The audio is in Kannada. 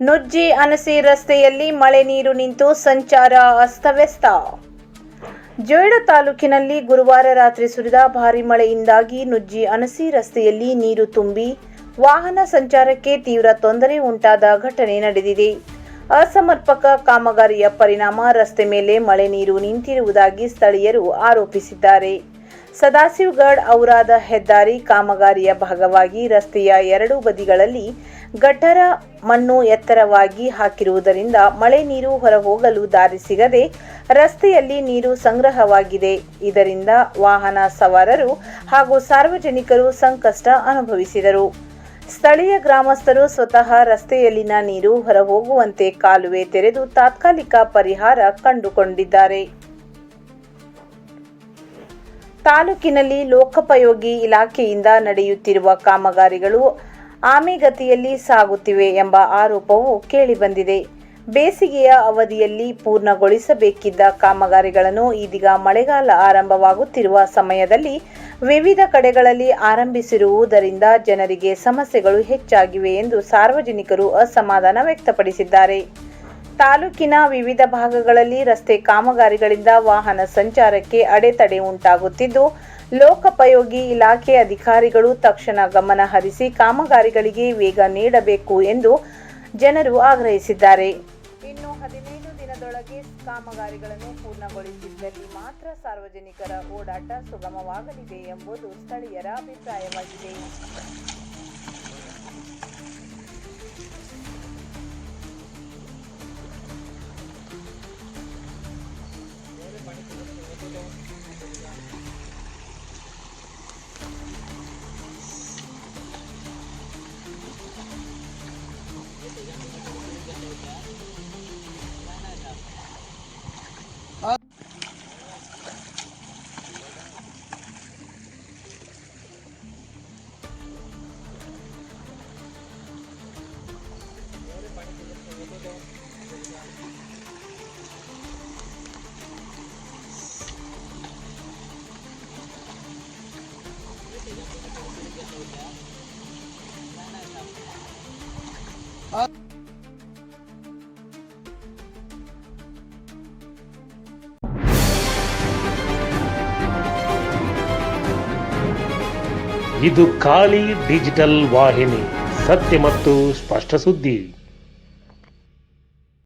ನುಜ್ಜಿ ಅನಸಿ ರಸ್ತೆಯಲ್ಲಿ ಮಳೆ ನೀರು ನಿಂತು ಸಂಚಾರ ಅಸ್ತವ್ಯಸ್ತ. ಜೊಯ್ಡಾ ತಾಲೂಕಿನಲ್ಲಿ ಗುರುವಾರ ರಾತ್ರಿ ಸುರಿದ ಭಾರೀ ಮಳೆಯಿಂದಾಗಿ ನುಜ್ಜಿ ಅನಸಿ ರಸ್ತೆಯಲ್ಲಿ ನೀರು ತುಂಬಿ ವಾಹನ ಸಂಚಾರಕ್ಕೆ ತೀವ್ರ ತೊಂದರೆ ಉಂಟಾದ ಘಟನೆ ನಡೆದಿದೆ. ಅಸಮರ್ಪಕ ಕಾಮಗಾರಿಯ ಪರಿಣಾಮ ರಸ್ತೆ ಮೇಲೆ ಮಳೆ ನೀರು ನಿಂತಿರುವುದಾಗಿ ಸ್ಥಳೀಯರು ಆರೋಪಿಸಿದ್ದಾರೆ. ಸದಾಶಿವಗಢ ಔರಾದ ಹೆದ್ದಾರಿ ಕಾಮಗಾರಿಯ ಭಾಗವಾಗಿ ರಸ್ತೆಯ ಎರಡೂ ಬದಿಗಳಲ್ಲಿ ಗಟಾರ ಮಣ್ಣು ಎತ್ತರವಾಗಿ ಹಾಕಿರುವುದರಿಂದ ಮಳೆ ನೀರು ಹೊರಹೋಗಲು ದಾರಿ ಸಿಗದೆ ರಸ್ತೆಯಲ್ಲಿ ನೀರು ಸಂಗ್ರಹವಾಗಿದೆ. ಇದರಿಂದ ವಾಹನ ಸವಾರರು ಹಾಗೂ ಸಾರ್ವಜನಿಕರು ಸಂಕಷ್ಟ ಅನುಭವಿಸಿದರು. ಸ್ಥಳೀಯ ಗ್ರಾಮಸ್ಥರು ಸ್ವತಃ ರಸ್ತೆಯಲ್ಲಿನ ನೀರು ಹೊರಹೋಗುವಂತೆ ಕಾಲುವೆ ತೆರೆದು ತಾತ್ಕಾಲಿಕ ಪರಿಹಾರ ಕಂಡುಕೊಂಡಿದ್ದಾರೆ. ತಾಲೂಕಿನಲ್ಲಿ ಲೋಕೋಪಯೋಗಿ ಇಲಾಖೆಯಿಂದ ನಡೆಯುತ್ತಿರುವ ಕಾಮಗಾರಿಗಳು ಆಮೆಗತಿಯಲ್ಲಿ ಸಾಗುತ್ತಿವೆ ಎಂಬ ಆರೋಪವು ಕೇಳಿಬಂದಿದೆ. ಬೇಸಿಗೆಯ ಅವಧಿಯಲ್ಲಿ ಪೂರ್ಣಗೊಳಿಸಬೇಕಿದ್ದ ಕಾಮಗಾರಿಗಳನ್ನು ಇದೀಗ ಮಳೆಗಾಲ ಆರಂಭವಾಗುತ್ತಿರುವ ಸಮಯದಲ್ಲಿ ವಿವಿಧ ಕಡೆಗಳಲ್ಲಿ ಆರಂಭಿಸಿರುವುದರಿಂದ ಜನರಿಗೆ ಸಮಸ್ಯೆಗಳು ಹೆಚ್ಚಾಗಿವೆ ಎಂದು ಸಾರ್ವಜನಿಕರು ಅಸಮಾಧಾನ ವ್ಯಕ್ತಪಡಿಸಿದ್ದಾರೆ. ತಾಲೂಕಿನ ವಿವಿಧ ಭಾಗಗಳಲ್ಲಿ ರಸ್ತೆ ಕಾಮಗಾರಿಗಳಿಂದ ವಾಹನ ಸಂಚಾರಕ್ಕೆ ಅಡೆತಡೆ ಉಂಟಾಗುತ್ತಿದ್ದು, ಲೋಕೋಪಯೋಗಿ ಇಲಾಖೆ ಅಧಿಕಾರಿಗಳು ತಕ್ಷಣ ಗಮನ ಹರಿಸಿ ಕಾಮಗಾರಿಗಳಿಗೆ ವೇಗ ನೀಡಬೇಕು ಎಂದು ಜನರು ಆಗ್ರಹಿಸಿದ್ದಾರೆ. ಇನ್ನು 15 ದಿನದೊಳಗೆ ಕಾಮಗಾರಿಗಳನ್ನು ಪೂರ್ಣಗೊಳಿಸಿದ್ದಲ್ಲಿ ಮಾತ್ರ ಸಾರ್ವಜನಿಕರ ಓಡಾಟ ಸುಗಮವಾಗಲಿದೆ ಎಂಬುದು ಸ್ಥಳೀಯರ ಅಭಿಪ್ರಾಯವಾಗಿದೆ. ಇದು ಖಾಲಿ ಡಿಜಿಟಲ್ ವಾಹಿನಿ, ಸತ್ಯ ಮತ್ತು ಸ್ಪಷ್ಟ ಸುದ್ದಿ.